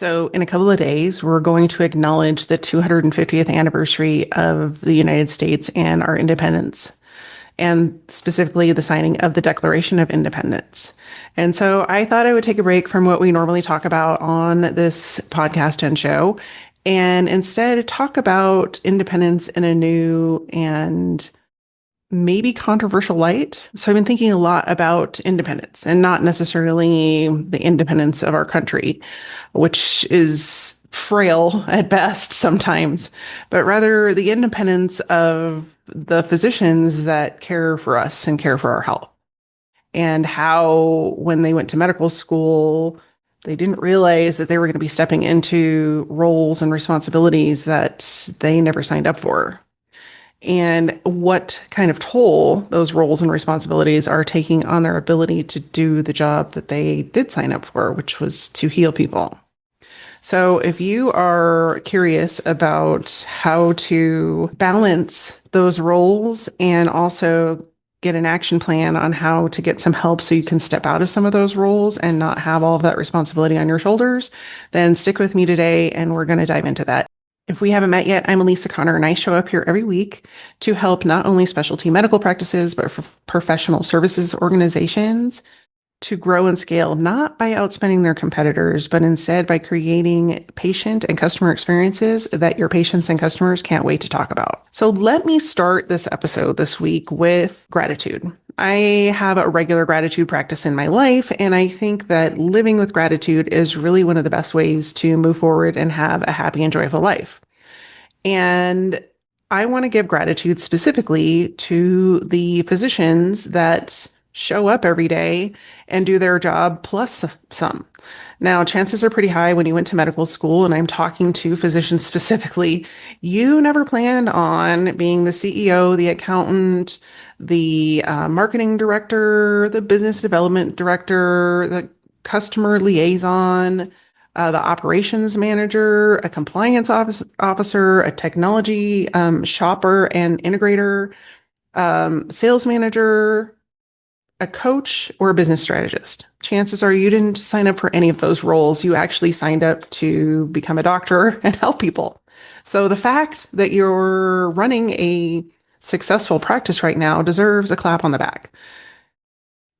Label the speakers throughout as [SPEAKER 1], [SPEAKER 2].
[SPEAKER 1] So, in a couple of days, we're going to acknowledge the 250th anniversary of the United States and our independence, and specifically the signing of the Declaration of Independence. And so, I thought I would take a break from what we normally talk about on this podcast and show, and instead talk about independence in a new and maybe controversial light. So I've been thinking a lot about independence and not necessarily the independence of our country, which is frail at best sometimes, but rather the independence of the physicians that care for us and care for our health. And how, when they went to medical school, they didn't realize that they were going to be stepping into roles and responsibilities that they never signed up for, and what kind of toll those roles and responsibilities are taking on their ability to do the job that they did sign up for, which was to heal people. So, if you are curious about how to balance those roles and also get an action plan on how to get some help so you can step out of some of those roles and not have all of that responsibility on your shoulders, then stick with me today and we're going to dive into that. If we haven't met yet, I'm Alisa Connor, and I show up here every week to help not only specialty medical practices, but for professional services organizations to grow and scale, not by outspending their competitors, but instead by creating patient and customer experiences that your patients and customers can't wait to talk about. So let me start this episode this week with gratitude. I have a regular gratitude practice in my life, and I think that living with gratitude is really one of the best ways to move forward and have a happy and joyful life. And I want to give gratitude specifically to the physicians that show up every day and do their job plus some. Now, chances are pretty high when you went to medical school, and I'm talking to physicians specifically, you never planned on being the CEO, the accountant, the marketing director, the business development director, the customer liaison, the operations manager, a compliance officer, a technology shopper and integrator, sales manager, a coach, or a business strategist. Chances are you didn't sign up for any of those roles. You actually signed up to become a doctor and help people. So the fact that you're running a successful practice right now deserves a clap on the back.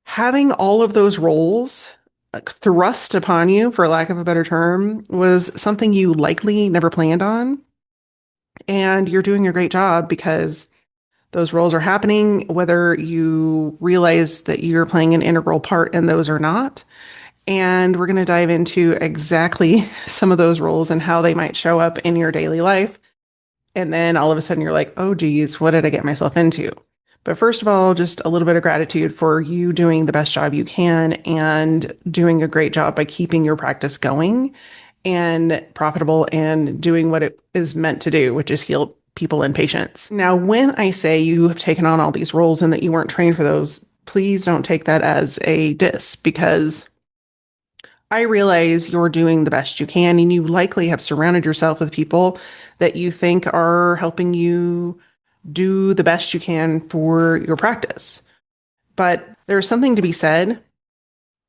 [SPEAKER 1] Having all of those roles thrust upon you, for lack of a better term, was something you likely never planned on. And you're doing a great job because those roles are happening, whether you realize that you're playing an integral part in those or not. And we're going to dive into exactly some of those roles and how they might show up in your daily life. And then all of a sudden you're like, oh, geez, what did I get myself into? But first of all, just a little bit of gratitude for you doing the best job you can and doing a great job by keeping your practice going and profitable and doing what it is meant to do, which is heal people and patients. Now, when I say you have taken on all these roles and that you weren't trained for those, please don't take that as a diss, because I realize you're doing the best you can, and you likely have surrounded yourself with people that you think are helping you do the best you can for your practice. But there's something to be said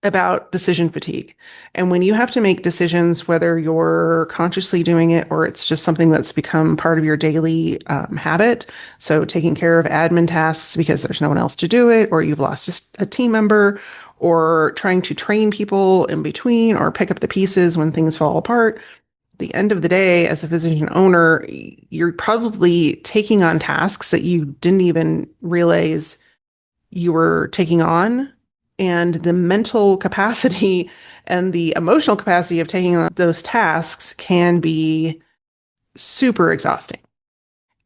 [SPEAKER 1] about decision fatigue. And when you have to make decisions, whether you're consciously doing it or it's just something that's become part of your daily habit, so taking care of admin tasks because there's no one else to do it, or you've lost a team member, or trying to train people in between or pick up the pieces when things fall apart, at the end of the day, as a physician owner, you're probably taking on tasks that you didn't even realize you were taking on. And the mental capacity and the emotional capacity of taking on those tasks can be super exhausting.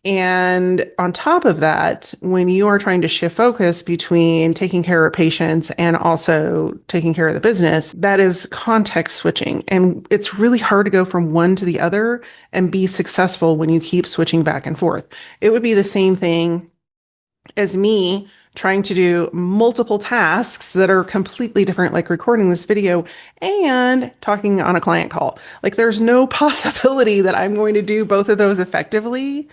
[SPEAKER 1] And on top of that, when you are trying to shift focus between taking care of patients and also taking care of the business, that is context switching. And it's really hard to go from one to the other and be successful when you keep switching back and forth. It would be the same thing as me trying to do multiple tasks that are completely different, like recording this video and talking on a client call. Like, there's no possibility that I'm going to do both of those effectively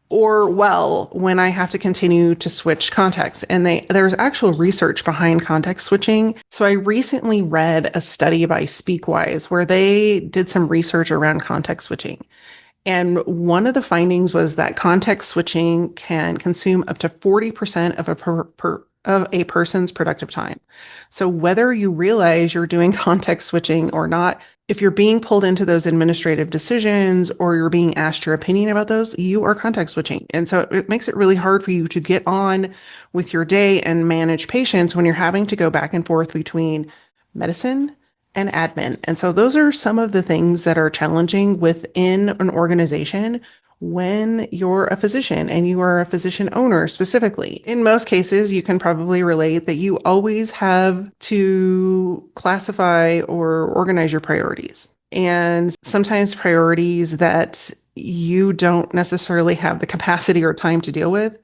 [SPEAKER 1] or well when I have to continue to switch contexts. And there's actual research behind context switching. So I recently read a study by Speakwise where they did some research around context switching. And one of the findings was that context switching can consume up to 40% of of a person's productive time. So whether you realize you're doing context switching or not, if you're being pulled into those administrative decisions or you're being asked your opinion about those, you are context switching. And so it makes it really hard for you to get on with your day and manage patients when you're having to go back and forth between medicine and admin. And so those are some of the things that are challenging within an organization when you're a physician and you are a physician owner specifically. In most cases, you can probably relate that you always have to classify or organize your priorities. And sometimes priorities that you don't necessarily have the capacity or time to deal with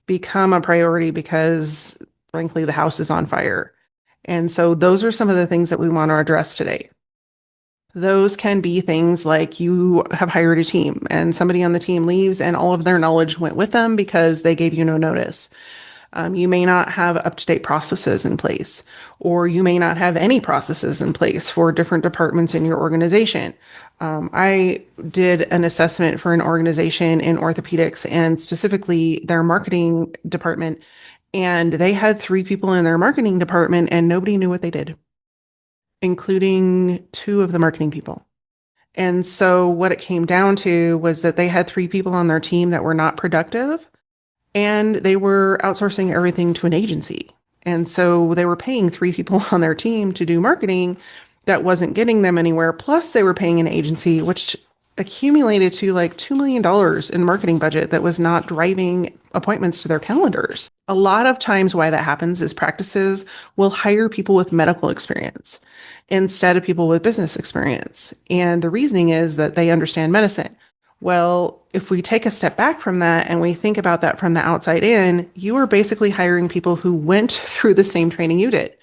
[SPEAKER 1] become a priority because, frankly, the house is on fire. And so those are some of the things that we want to address today. Those can be things like you have hired a team and somebody on the team leaves and all of their knowledge went with them because they gave you no notice. You may not have up-to-date processes in place, or you may not have any processes in place for different departments in your organization. I did an assessment for an organization in orthopedics and specifically their marketing department, and they had 3 people in their marketing department and nobody knew what they did, including 2 of the marketing people. And so what it came down to was that they had 3 people on their team that were not productive and they were outsourcing everything to an agency. And so they were paying 3 people on their team to do marketing that wasn't getting them anywhere. Plus, they were paying an agency, which accumulated to like $2 million in marketing budget that was not driving appointments to their calendars. A lot of times, why that happens is practices will hire people with medical experience instead of people with business experience. And the reasoning is that they understand medicine. Well, if we take a step back from that and we think about that from the outside in, you are basically hiring people who went through the same training you did,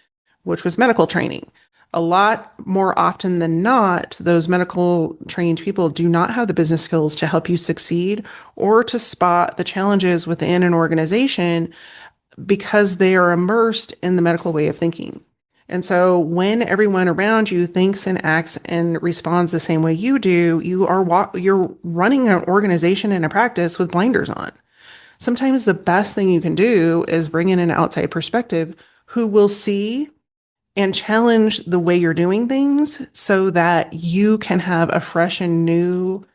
[SPEAKER 1] which was medical training. A lot more often than not, those medical trained people do not have the business skills to help you succeed or to spot the challenges within an organization because they are immersed in the medical way of thinking. And so when everyone around you thinks and acts and responds the same way you do, you're running an organization and a practice with blinders on. Sometimes the best thing you can do is bring in an outside perspective who will see and challenge the way you're doing things so that you can have a fresh and new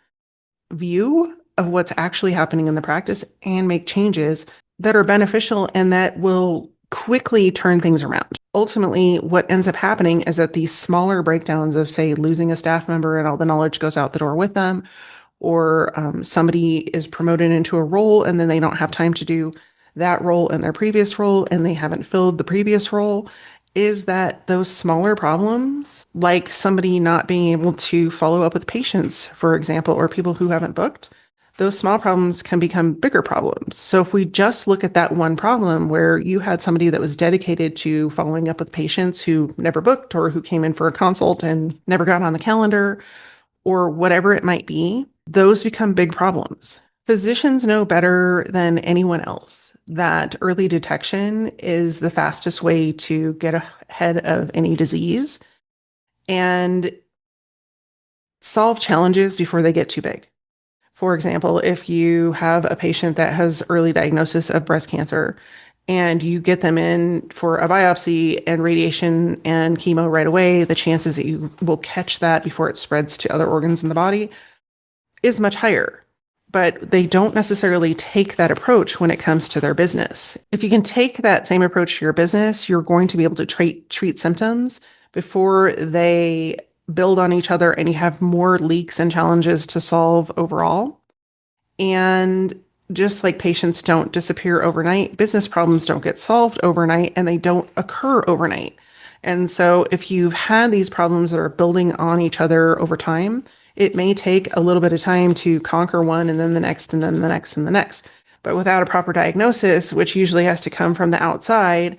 [SPEAKER 1] view of what's actually happening in the practice and make changes that are beneficial and that will quickly turn things around. Ultimately, what ends up happening is that these smaller breakdowns of, say, losing a staff member and all the knowledge goes out the door with them, or somebody is promoted into a role and then they don't have time to do that role in their previous role and they haven't filled the previous role, is that those smaller problems, like somebody not being able to follow up with patients, for example, or people who haven't booked, those small problems can become bigger problems. So if we just look at that one problem where you had somebody that was dedicated to following up with patients who never booked or who came in for a consult and never got on the calendar or whatever it might be, those become big problems. Physicians know better than anyone else that early detection is the fastest way to get ahead of any disease and solve challenges before they get too big. For example, if you have a patient that has early diagnosis of breast cancer and you get them in for a biopsy and radiation and chemo right away, the chances that you will catch that before it spreads to other organs in the body is much higher. But they don't necessarily take that approach when it comes to their business. If you can take that same approach to your business, you're going to be able to treat symptoms before they build on each other and you have more leaks and challenges to solve overall. And just like patients don't disappear overnight, business problems don't get solved overnight and they don't occur overnight. And so if you've had these problems that are building on each other over time, it may take a little bit of time to conquer one and then the next and then the next and the next. But without a proper diagnosis, which usually has to come from the outside,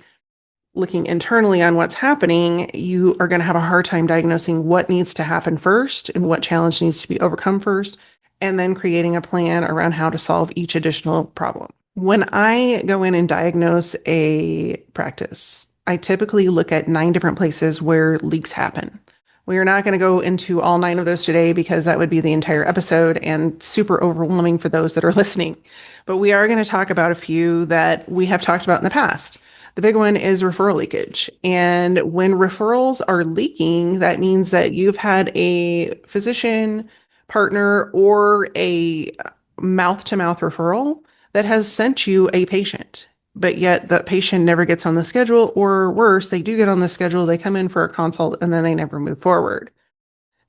[SPEAKER 1] looking internally on what's happening, you are going to have a hard time diagnosing what needs to happen first and what challenge needs to be overcome first. and then creating a plan around how to solve each additional problem. When I go in and diagnose a practice, I typically look at 9 different places where leaks happen. We are not going to go into all 9 of those today because that would be the entire episode and super overwhelming for those that are listening. But we are going to talk about a few that we have talked about in the past. The big one is referral leakage. And when referrals are leaking, that means that you've had a physician, partner, or a mouth to mouth referral that has sent you a patient, but yet that patient never gets on the schedule, or worse, they do get on the schedule, they come in for a consult, and then they never move forward.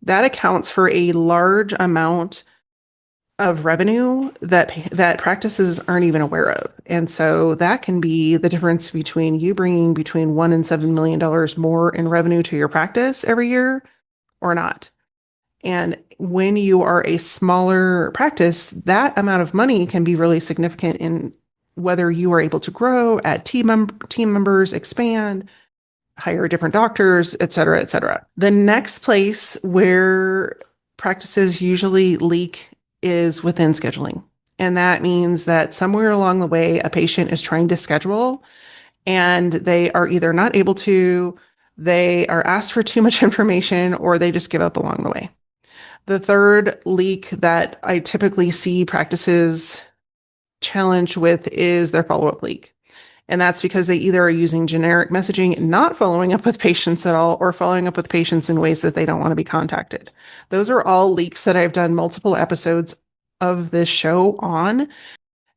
[SPEAKER 1] That accounts for a large amount of revenue that practices aren't even aware of. And so that can be the difference between you bringing between $1 and $7 million more in revenue to your practice every year or not. And when you are a smaller practice, that amount of money can be really significant in whether you are able to grow, add team members, expand, hire different doctors, et cetera, et cetera. The next place where practices usually leak is within scheduling. And that means that somewhere along the way, a patient is trying to schedule and they are either not able to, they are asked for too much information, or they just give up along the way. The third leak that I typically see practices challenged with is their follow-up leak. And that's because they either are using generic messaging, not following up with patients at all, or following up with patients in ways that they don't want to be contacted. Those are all leaks that I've done multiple episodes of this show on.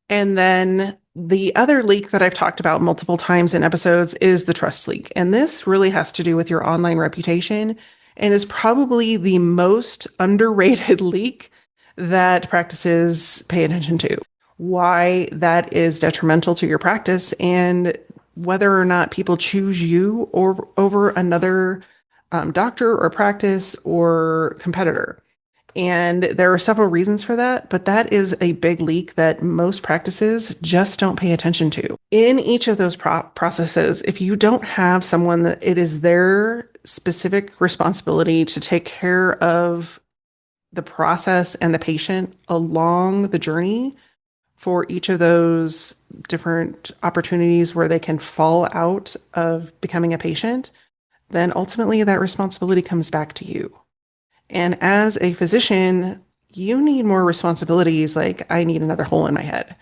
[SPEAKER 1] And then the other leak that I've talked about multiple times in episodes is the trust leak. And this really has to do with your online reputation and is probably the most underrated leak that practices pay attention to. Why that is detrimental to your practice and whether or not people choose you or over another doctor or practice or competitor. And there are several reasons for that, but that is a big leak that most practices just don't pay attention to. In each of those processes, if you don't have someone that it is their specific responsibility to take care of the process and the patient along the journey for each of those different opportunities where they can fall out of becoming a patient, then ultimately that responsibility comes back to you. And as a physician, you need more responsibilities. Like, I need another hole in my head.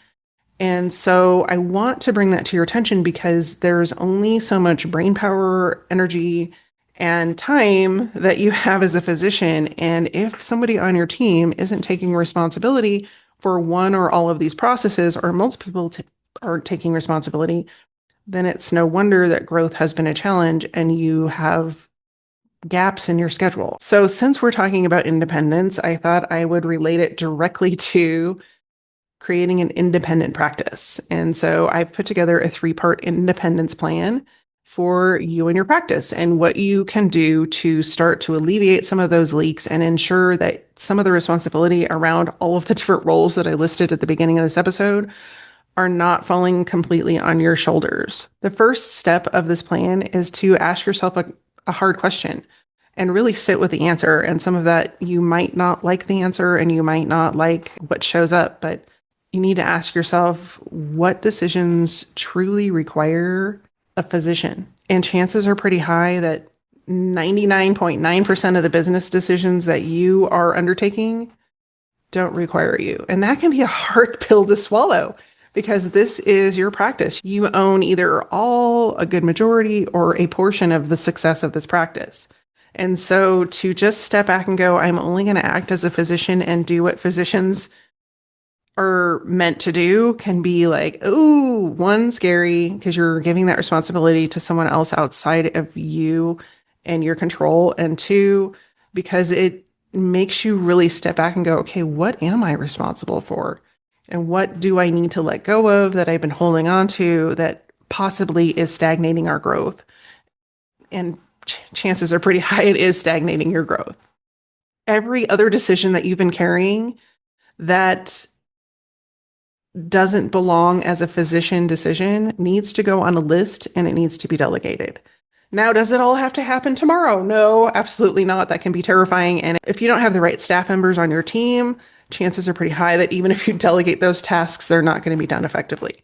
[SPEAKER 1] And so I want to bring that to your attention because there's only so much brain power, energy, and time that you have as a physician. And if somebody on your team isn't taking responsibility for one or all of these processes, or multiple people are taking responsibility, then it's no wonder that growth has been a challenge and you have gaps in your schedule. So since we're talking about independence, I thought I would relate it directly to creating an independent practice. And so I've put together a 3-part independence plan for you and your practice and what you can do to start to alleviate some of those leaks and ensure that some of the responsibility around all of the different roles that I listed at the beginning of this episode are not falling completely on your shoulders. The first step of this plan is to ask yourself a hard question and really sit with the answer. And some of that, you might not like the answer and you might not like what shows up, but you need to ask yourself what decisions truly require a physician. And chances are pretty high that 99.9% of the business decisions that you are undertaking don't require you. And that can be a hard pill to swallow because this is your practice. You own either all, a good majority, or a portion of the success of this practice. And so to just step back and go, I'm only going to act as a physician and do what physicians are meant to do can be like, ooh, one, scary because you're giving that responsibility to someone else outside of you and your control. And 2, because it makes you really step back and go, okay, what am I responsible for? And what do I need to let go of that I've been holding on to that possibly is stagnating our growth? And chances are pretty high it is stagnating your growth. Every other decision that you've been carrying that doesn't belong as a physician decision needs to go on a list and it needs to be delegated. Now, does it all have to happen tomorrow? No, absolutely not. That can be terrifying. And if you don't have the right staff members on your team chances are pretty high that even if you delegate those tasks, they're not going to be done effectively.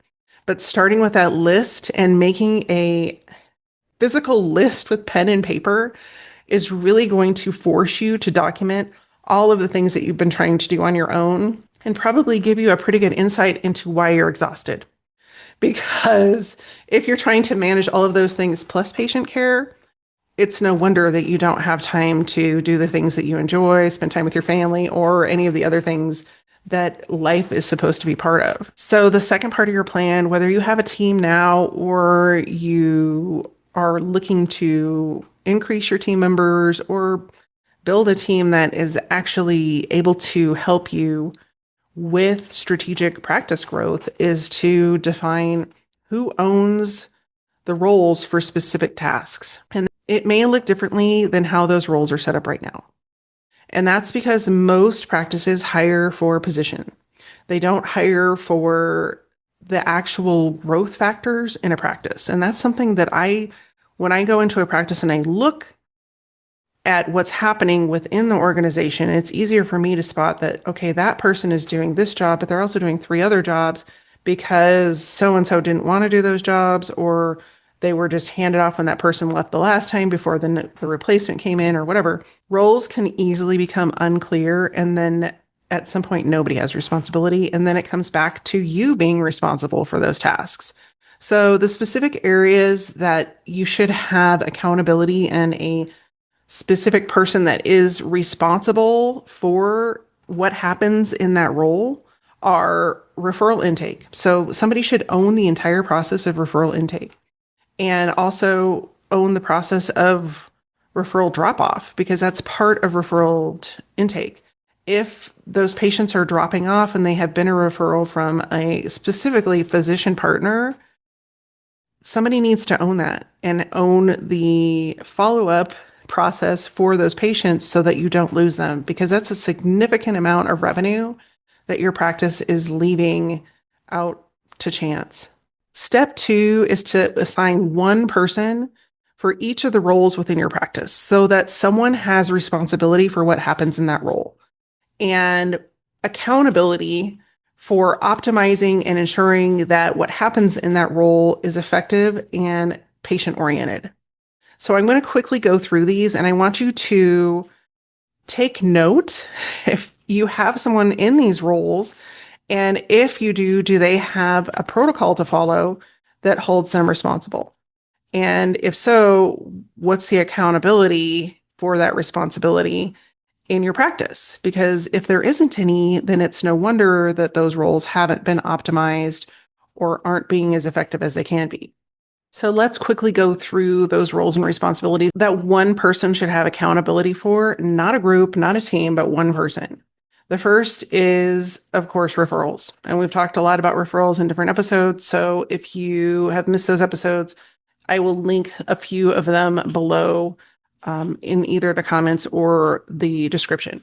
[SPEAKER 1] But starting with that list and making a physical list with pen and paper is really going to force you to document all of the things that you've been trying to do on your own and probably give you a pretty good insight into why you're exhausted. Because if you're trying to manage all of those things plus patient care, it's no wonder that you don't have time to do the things that you enjoy, spend time with your family, or any of the other things that life is supposed to be part of. So, the second part of your plan, whether you have a team now or you are looking to increase your team members or build a team that is actually able to help you with strategic practice growth, is to define who owns the roles for specific tasks. And it may look differently than how those roles are set up right now. And that's because most practices hire for position. They don't hire for the actual growth factors in a practice. And that's something that when I go into a practice and I look at what's happening within the organization, it's easier for me to spot that, okay, that person is doing this job, but they're also doing 3 other jobs because so-and-so didn't want to do those jobs, or they were just handed off when that person left the last time before the replacement came in or whatever. Roles can easily become unclear, and then at some point, nobody has responsibility, and then it comes back to you being responsible for those tasks. So the specific areas that you should have accountability and a specific person that is responsible for what happens in that role are referral intake. So somebody should own the entire process of referral intake and also own the process of referral drop off, because that's part of referral intake. If those patients are dropping off and they have been a referral from a specifically physician partner, somebody needs to own that and own the follow-up process for those patients so that you don't lose them, because that's a significant amount of revenue that your practice is leaving out to chance. Step 2 is to assign one person for each of the roles within your practice so that someone has responsibility for what happens in that role and accountability for optimizing and ensuring that what happens in that role is effective and patient-oriented. So I'm going to quickly go through these, and I want you to take note if you have someone in these roles, and if you do they have a protocol to follow that holds them responsible? And if so, what's the accountability for that responsibility in your practice? Because if there isn't any, then it's no wonder that those roles haven't been optimized or aren't being as effective as they can be. So let's quickly go through those roles and responsibilities that one person should have accountability for, not a group, not a team, but one person. The first is, of course, referrals. And we've talked a lot about referrals in different episodes. So if you have missed those episodes, I will link a few of them below in either the comments or the description.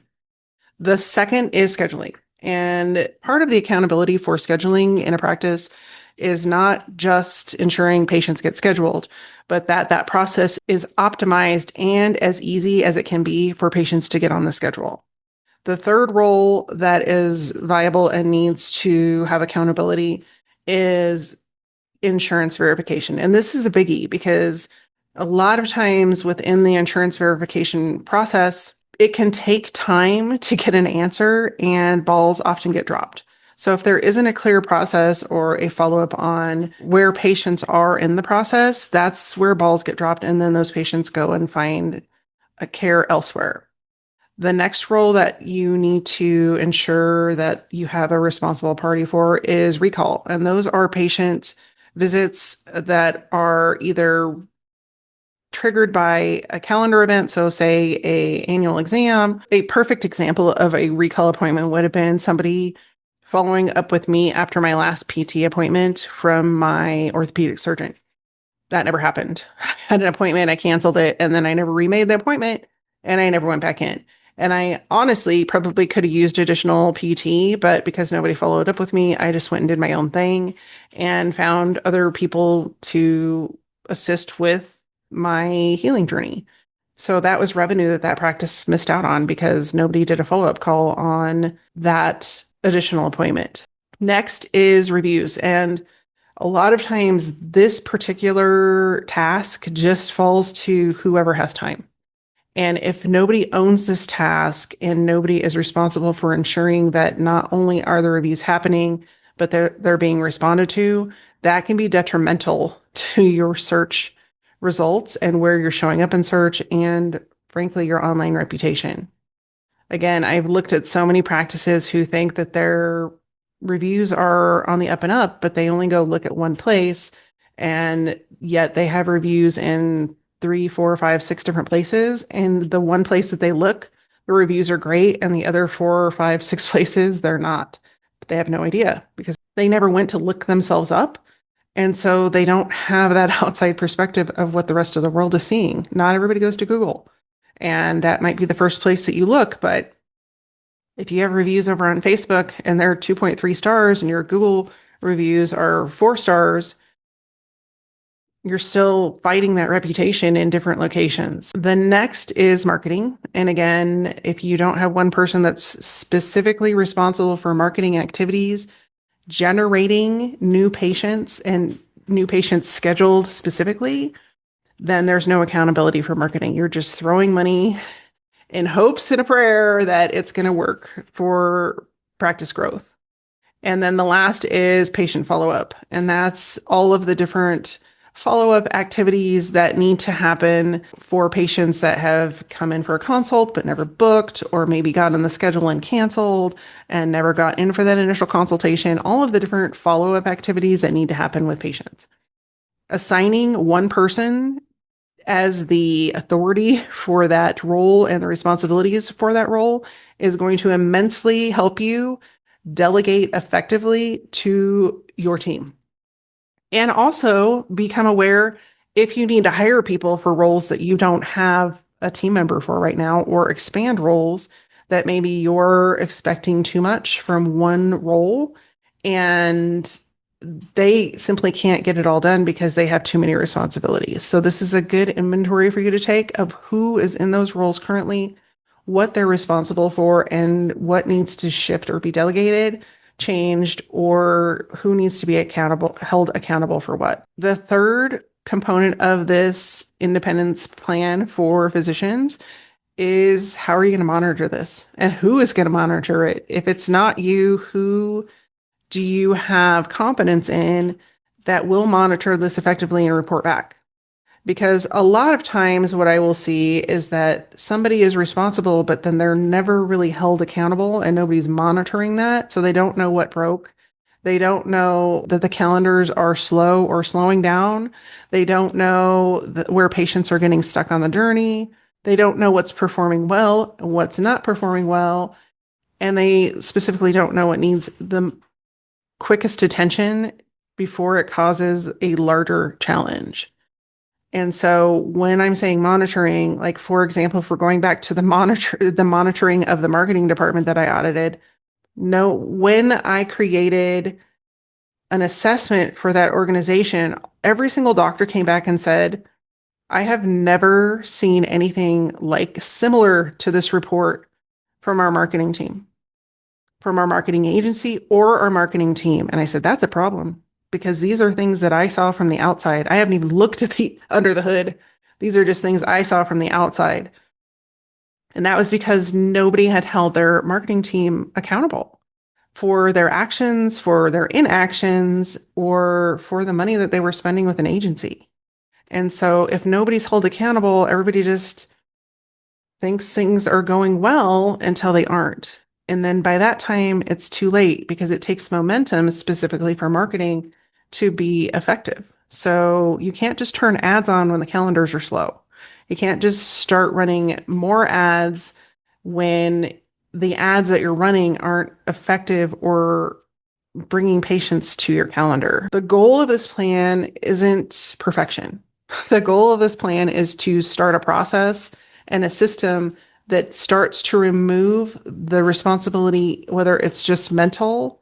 [SPEAKER 1] The second is scheduling. And part of the accountability for scheduling in a practice is not just ensuring patients get scheduled, but that process is optimized and as easy as it can be for patients to get on the schedule. The third role that is viable and needs to have accountability is insurance verification. And this is a biggie because a lot of times within the insurance verification process, it can take time to get an answer and balls often get dropped. So if there isn't a clear process or a follow-up on where patients are in the process, that's where balls get dropped. And then those patients go and find a care elsewhere. The next role that you need to ensure that you have a responsible party for is recall. And those are patient visits that are either triggered by a calendar event. So say a annual exam. A perfect example of a recall appointment would have been somebody following up with me after my last PT appointment from my orthopedic surgeon. That never happened. I had an appointment, I canceled it, and then I never remade the appointment, and I never went back in. And I honestly probably could have used additional PT, but because nobody followed up with me, I just went and did my own thing and found other people to assist with my healing journey. So that was revenue that that practice missed out on because nobody did a follow-up call on that additional appointment. Next is reviews. And a lot of times this particular task just falls to whoever has time. And if nobody owns this task and nobody is responsible for ensuring that not only are the reviews happening, but they're being responded to, that can be detrimental to your search results and where you're showing up in search and frankly your online reputation. Again, I've looked at so many practices who think that their reviews are on the up and up, but they only go look at one place, and yet they have reviews in three, four, five, six different places. And the one place that they look, the reviews are great, and the other four or five, six places, they're not. But they have no idea because they never went to look themselves up. And so they don't have that outside perspective of what the rest of the world is seeing. Not everybody goes to Google. And that might be the first place that you look. But if you have reviews over on Facebook and they're 2.3 stars and your Google reviews are 4 stars, you're still fighting that reputation in different locations. The next is marketing. And again, if you don't have one person that's specifically responsible for marketing activities, generating new patients and new patients scheduled specifically, then there's no accountability for marketing. You're just throwing money in hopes and a prayer that it's going to work for practice growth. And then the last is patient follow-up. And that's all of the different follow-up activities that need to happen for patients that have come in for a consult but never booked, or maybe got on the schedule and canceled and never got in for that initial consultation. All of the different follow-up activities that need to happen with patients. Assigning one person as the authority for that role and the responsibilities for that role is going to immensely help you delegate effectively to your team. And also become aware if you need to hire people for roles that you don't have a team member for right now, or expand roles that maybe you're expecting too much from one role and they simply can't get it all done because they have too many responsibilities. So this is a good inventory for you to take of who is in those roles currently, what they're responsible for, and what needs to shift or be delegated, changed, or who needs to be held accountable for what. The third component of this independence plan for physicians is, how are you going to monitor this? And who is going to monitor it? If it's not you, who do you have confidence in that will monitor this effectively and report back? Because a lot of times what I will see is that somebody is responsible, but then they're never really held accountable and nobody's monitoring that. So they don't know what broke. They don't know that the calendars are slow or slowing down. They don't know where patients are getting stuck on the journey. They don't know what's performing well and what's not performing well. And they specifically don't know what needs the quickest attention before it causes a larger challenge. And so when I'm saying monitoring, like for example, if we're going back to the monitoring of the marketing department that I audited, no, when I created an assessment for that organization, every single doctor came back and said, I have never seen anything like similar to this report from our marketing team, from our marketing agency or our marketing team. And I said, that's a problem because these are things that I saw from the outside. I haven't even looked at the under the hood. These are just things I saw from the outside. And that was because nobody had held their marketing team accountable for their actions, for their inactions, or for the money that they were spending with an agency. And so if nobody's held accountable, everybody just thinks things are going well until they aren't. And then by that time, it's too late because it takes momentum specifically for marketing to be effective. So you can't just turn ads on when the calendars are slow. You can't just start running more ads when the ads that you're running aren't effective or bringing patients to your calendar. The goal of this plan isn't perfection. The goal of this plan is to start a process and a system that starts to remove the responsibility, whether it's just mental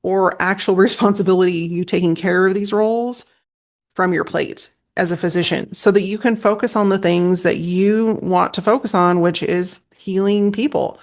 [SPEAKER 1] or actual responsibility, you taking care of these roles, from your plate. as a physician so that you can focus on the things that you want to focus on, which is healing people,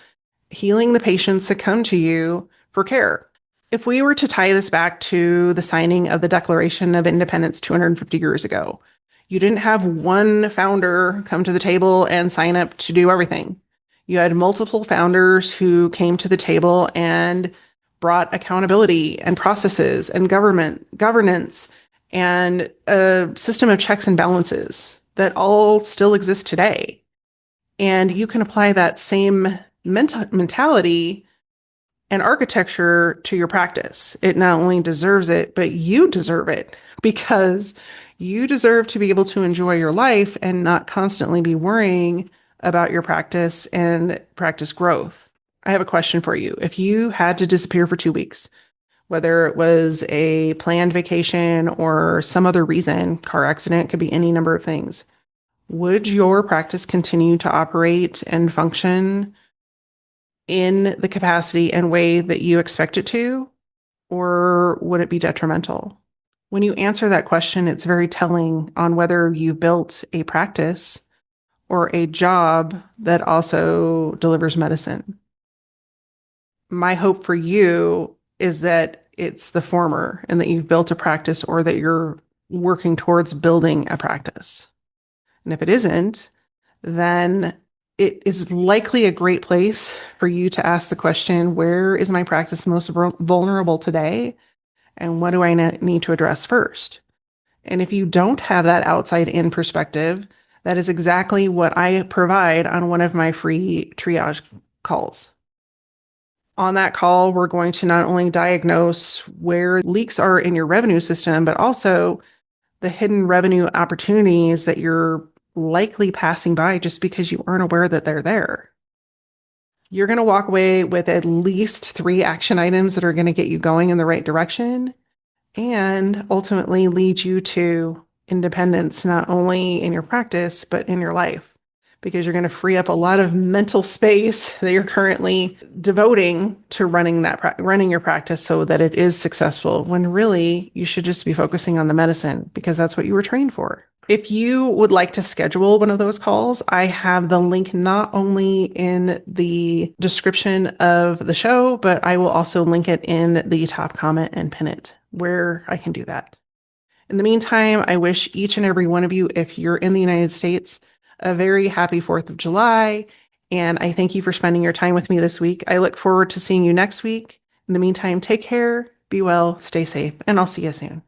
[SPEAKER 1] healing the patients that come to you for care. If we were to tie this back to the signing of the Declaration of Independence 250 years ago, you didn't have one founder come to the table and sign up to do everything. You had multiple founders who came to the table and brought accountability and processes and governance and a system of checks and balances that all still exist today. And you can apply that same mentality and architecture to your practice. It not only deserves it, but you deserve it because you deserve to be able to enjoy your life and not constantly be worrying about your practice and practice growth. I have a question for you. If you had to disappear for 2 weeks, whether it was a planned vacation or some other reason, car accident, could be any number of things, would your practice continue to operate and function in the capacity and way that you expect it to, or would it be detrimental? When you answer that question, it's very telling on whether you've built a practice or a job that also delivers medicine. My hope for you is that it's the former and that you've built a practice or that you're working towards building a practice. And if it isn't, then it is likely a great place for you to ask the question, where is my practice most vulnerable today? And what do I need to address first? And if you don't have that outside in perspective, that is exactly what I provide on one of my free triage calls. On that call, we're going to not only diagnose where leaks are in your revenue system, but also the hidden revenue opportunities that you're likely passing by just because you aren't aware that they're there. You're going to walk away with at least 3 action items that are going to get you going in the right direction and ultimately lead you to independence, not only in your practice, but in your life, because you're going to free up a lot of mental space that you're currently devoting to running your practice so that it is successful, when really you should just be focusing on the medicine because that's what you were trained for. If you would like to schedule one of those calls, I have the link not only in the description of the show, but I will also link it in the top comment and pin it where I can do that. In the meantime, I wish each and every one of you, if you're in the United States, a very happy 4th of July. And I thank you for spending your time with me this week. I look forward to seeing you next week. In the meantime, take care, be well, stay safe, and I'll see you soon.